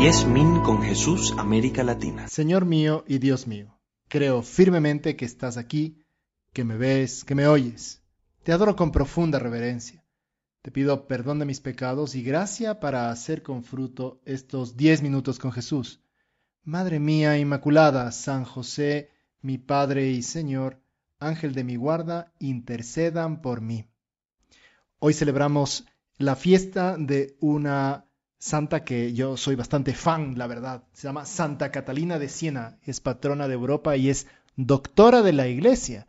10.000 con Jesús, América Latina. Señor mío y Dios mío, creo firmemente que estás aquí, que me ves, que me oyes. Te adoro con profunda reverencia. Te pido perdón de mis pecados y gracia para hacer con fruto estos 10 minutos con Jesús. Madre mía Inmaculada, San José, mi Padre y Señor, Ángel de mi guarda, intercedan por mí. Hoy celebramos la fiesta de una santa que yo soy bastante fan, la verdad. Se llama Santa Catalina de Siena, es patrona de Europa y es doctora de la Iglesia.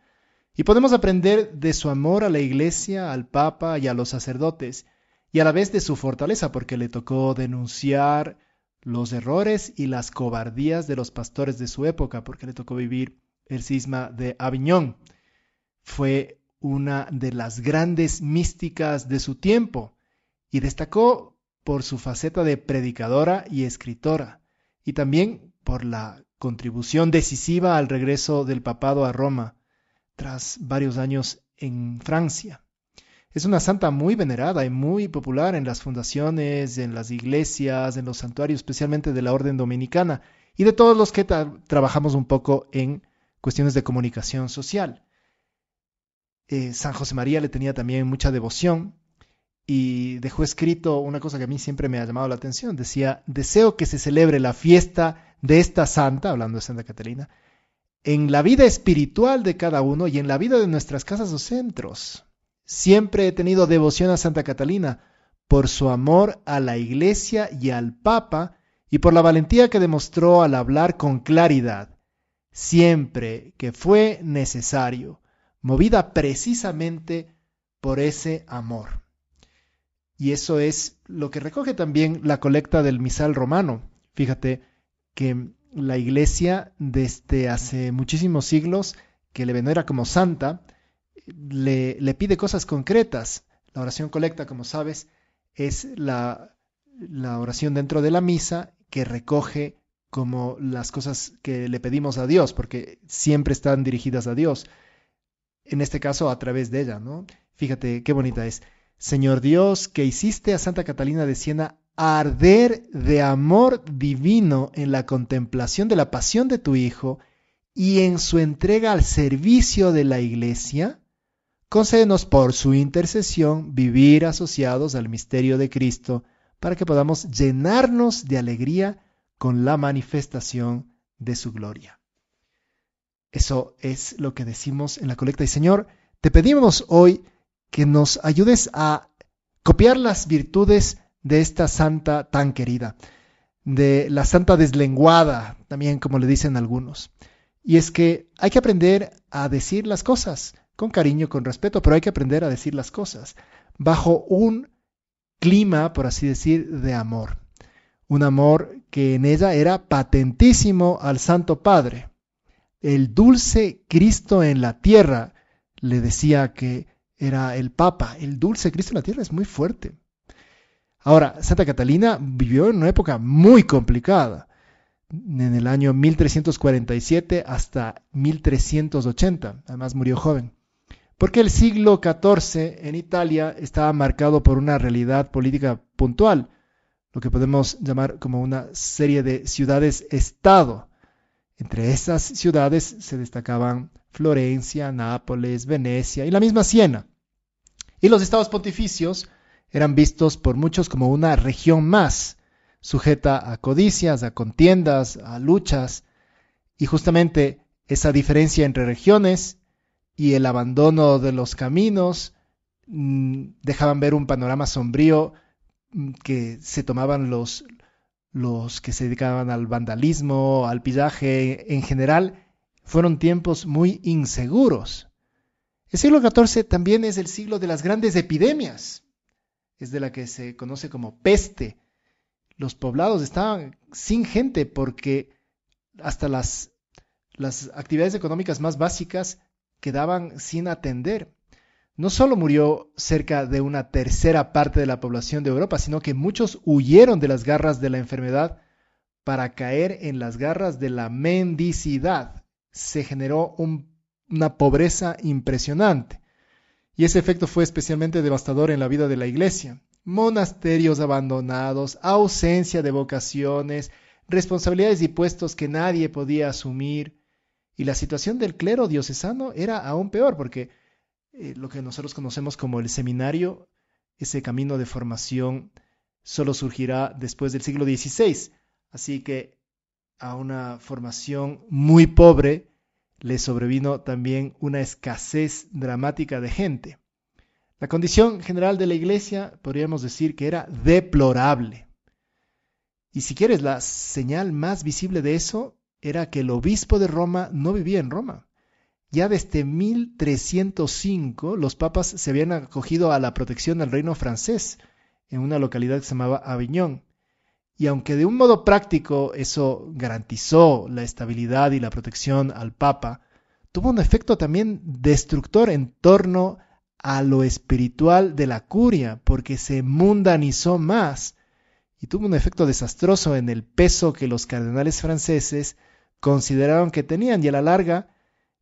Y podemos aprender de su amor a la Iglesia, al Papa y a los sacerdotes, y a la vez de su fortaleza, porque le tocó denunciar los errores y las cobardías de los pastores de su época, porque le tocó vivir el cisma de Aviñón. Fue una de las grandes místicas de su tiempo y destacó por su faceta de predicadora y escritora, y también por la contribución decisiva al regreso del papado a Roma, tras varios años en Francia. Es una santa muy venerada y muy popular en las fundaciones, en las iglesias, en los santuarios, especialmente de la Orden Dominicana, y de todos los que trabajamos un poco en cuestiones de comunicación social. San José María le tenía también mucha devoción y dejó escrito una cosa que a mí siempre me ha llamado la atención. Decía: deseo que se celebre la fiesta de esta santa, hablando de Santa Catalina, en la vida espiritual de cada uno y en la vida de nuestras casas o centros. Siempre he tenido devoción a Santa Catalina por su amor a la Iglesia y al Papa y por la valentía que demostró al hablar con claridad, siempre que fue necesario, movida precisamente por ese amor. Y eso es lo que recoge también la colecta del misal romano. Fíjate que la Iglesia desde hace muchísimos siglos, que le venera como santa, le pide cosas concretas. La oración colecta, como sabes, es la oración dentro de la misa que recoge como las cosas que le pedimos a Dios, porque siempre están dirigidas a Dios. En este caso, a través de ella, ¿no? Fíjate qué bonita es. Señor Dios, que hiciste a Santa Catalina de Siena arder de amor divino en la contemplación de la pasión de tu Hijo y en su entrega al servicio de la Iglesia, concédenos por su intercesión vivir asociados al misterio de Cristo para que podamos llenarnos de alegría con la manifestación de su gloria. Eso es lo que decimos en la colecta. Y Señor, te pedimos hoy que nos ayudes a copiar las virtudes de esta santa tan querida, de la santa deslenguada, también como le dicen algunos. Y es que hay que aprender a decir las cosas con cariño, con respeto, pero hay que aprender a decir las cosas bajo un clima, por así decir, de amor. Un amor que en ella era patentísimo al Santo Padre. El dulce Cristo en la tierra, le decía que era el Papa. El dulce Cristo en la tierra es muy fuerte. Ahora, Santa Catalina vivió en una época muy complicada, en el año 1347 hasta 1380, además murió joven, porque el siglo XIV en Italia estaba marcado por una realidad política puntual, lo que podemos llamar como una serie de ciudades-estado. Entre esas ciudades se destacaban Florencia, Nápoles, Venecia y la misma Siena. Y los estados pontificios eran vistos por muchos como una región más, sujeta a codicias, a contiendas, a luchas. Y justamente esa diferencia entre regiones y el abandono de los caminos dejaban ver un panorama sombrío que se tomaban los que se dedicaban al vandalismo, al pillaje en general. Fueron tiempos muy inseguros. El siglo XIV también es el siglo de las grandes epidemias. Es de la que se conoce como peste. Los poblados estaban sin gente porque hasta las actividades económicas más básicas quedaban sin atender. No solo murió cerca de una tercera parte de la población de Europa, sino que muchos huyeron de las garras de la enfermedad para caer en las garras de la mendicidad. Se generó una pobreza impresionante. Y ese efecto fue especialmente devastador en la vida de la Iglesia. monasterios abandonados, ausencia de vocaciones, responsabilidades y puestos que nadie podía asumir. Y la situación del clero diocesano era aún peor, porque lo que nosotros conocemos como el seminario, ese camino de formación, solo surgirá después del siglo XVI. Así que a una formación muy pobre le sobrevino también una escasez dramática de gente. La condición general de la iglesia podríamos decir que era deplorable. Y si quieres, la señal más visible de eso era que el obispo de Roma no vivía en Roma. Ya desde 1305 los papas se habían acogido a la protección del reino francés en una localidad que se llamaba Aviñón. Y aunque de un modo práctico eso garantizó la estabilidad y la protección al papa, tuvo un efecto también destructor en torno a lo espiritual de la curia, porque se mundanizó más y tuvo un efecto desastroso en el peso que los cardenales franceses consideraron que tenían, y a la larga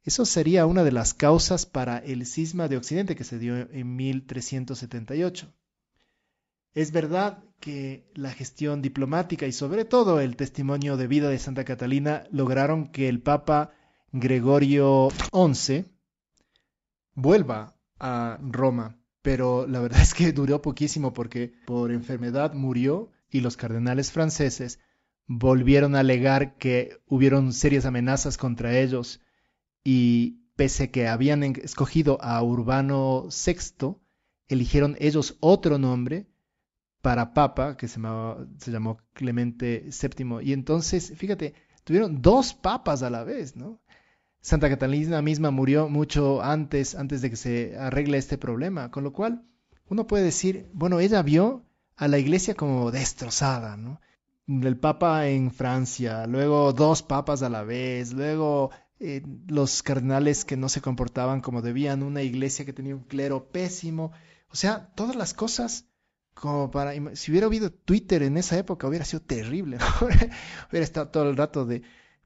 eso sería una de las causas para el cisma de Occidente que se dio en 1378. Es verdad que la gestión diplomática y sobre todo el testimonio de vida de Santa Catalina lograron que el Papa Gregorio XI vuelva a Roma, pero la verdad es que duró poquísimo porque por enfermedad murió y los cardenales franceses volvieron a alegar que hubieron serias amenazas contra ellos y pese que habían escogido a Urbano VI, eligieron ellos otro nombre para papa, que se llamó Clemente VII. Y entonces, fíjate, tuvieron dos papas a la vez, ¿no? Santa Catalina misma murió mucho antes de que se arregle este problema, con lo cual uno puede decir, bueno, ella vio a la iglesia como destrozada, ¿no? El papa en Francia, luego dos papas a la vez, luego los cardenales que no se comportaban como debían, una iglesia que tenía un clero pésimo, o sea, todas las cosas como para, si hubiera habido Twitter en esa época hubiera sido terrible, ¿no? Hubiera estado todo el rato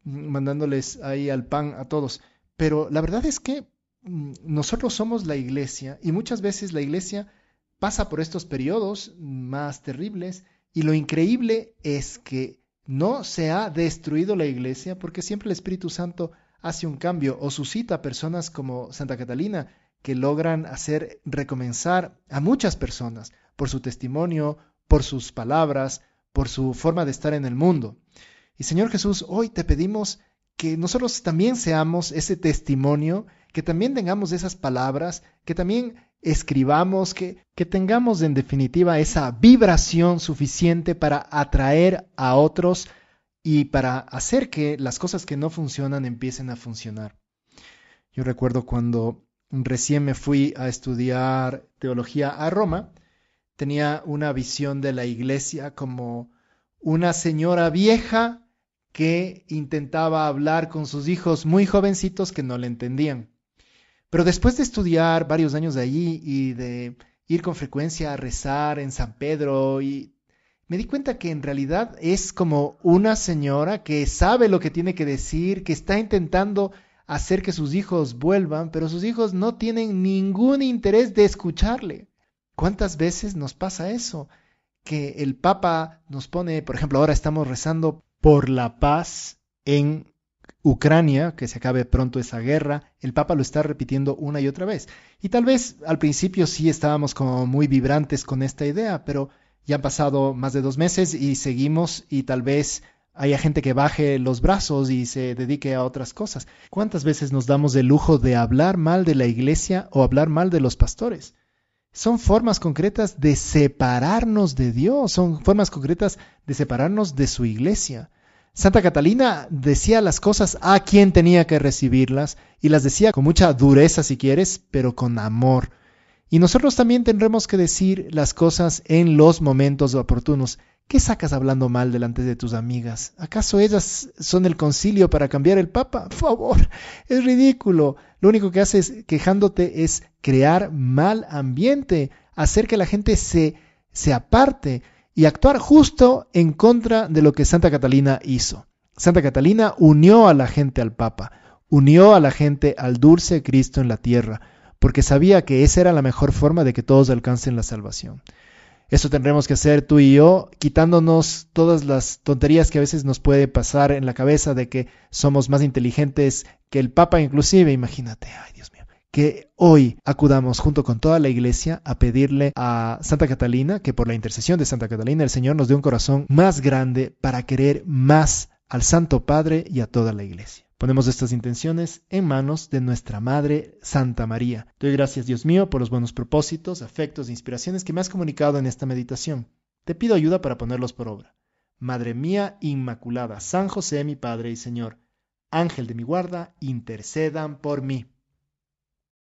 mandándoles ahí al pan a todos. Pero la verdad es que nosotros somos la iglesia y muchas veces la iglesia pasa por estos periodos más terribles y lo increíble es que no se ha destruido la iglesia porque siempre el Espíritu Santo hace un cambio o suscita personas como Santa Catalina que logran hacer recomenzar a muchas personas por su testimonio, por sus palabras, por su forma de estar en el mundo. Y Señor Jesús, hoy te pedimos que nosotros también seamos ese testimonio, que también tengamos esas palabras, que también escribamos, que tengamos en definitiva esa vibración suficiente para atraer a otros y para hacer que las cosas que no funcionan empiecen a funcionar. Yo recuerdo cuando recién me fui a estudiar teología a Roma, tenía una visión de la iglesia como una señora vieja que intentaba hablar con sus hijos muy jovencitos que no le entendían. Pero después de estudiar varios años de allí y de ir con frecuencia a rezar en San Pedro, y me di cuenta que en realidad es como una señora que sabe lo que tiene que decir, que está intentando hacer que sus hijos vuelvan, pero sus hijos no tienen ningún interés de escucharle. ¿Cuántas veces nos pasa eso? Que el Papa nos pone, por ejemplo, ahora estamos rezando por la paz en Ucrania, que se acabe pronto esa guerra, el Papa lo está repitiendo una y otra vez. Y tal vez al principio sí estábamos como muy vibrantes con esta idea, pero ya han pasado más de 2 meses y seguimos y tal vez haya gente que baje los brazos y se dedique a otras cosas. ¿Cuántas veces nos damos el lujo de hablar mal de la iglesia o hablar mal de los pastores? Son formas concretas de separarnos de Dios, son formas concretas de separarnos de su iglesia. Santa Catalina decía las cosas a quien tenía que recibirlas y las decía con mucha dureza si quieres, pero con amor. Y nosotros también tendremos que decir las cosas en los momentos oportunos. ¿Qué sacas hablando mal delante de tus amigas? ¿Acaso ellas son el concilio para cambiar el Papa? Por favor, es ridículo. Lo único que haces quejándote es crear mal ambiente, hacer que la gente se aparte y actuar justo en contra de lo que Santa Catalina hizo. Santa Catalina unió a la gente al Papa, unió a la gente al dulce Cristo en la tierra, porque sabía que esa era la mejor forma de que todos alcancen la salvación. Eso tendremos que hacer tú y yo, quitándonos todas las tonterías que a veces nos puede pasar en la cabeza de que somos más inteligentes que el Papa inclusive, imagínate, ay Dios mío. Que hoy acudamos junto con toda la iglesia a pedirle a Santa Catalina, que por la intercesión de Santa Catalina el Señor nos dé un corazón más grande para querer más al Santo Padre y a toda la iglesia. Ponemos estas intenciones en manos de nuestra Madre Santa María. Doy gracias, Dios mío, por los buenos propósitos, afectos e inspiraciones que me has comunicado en esta meditación. Te pido ayuda para ponerlos por obra. Madre mía Inmaculada, San José, mi Padre y Señor, Ángel de mi guarda, intercedan por mí.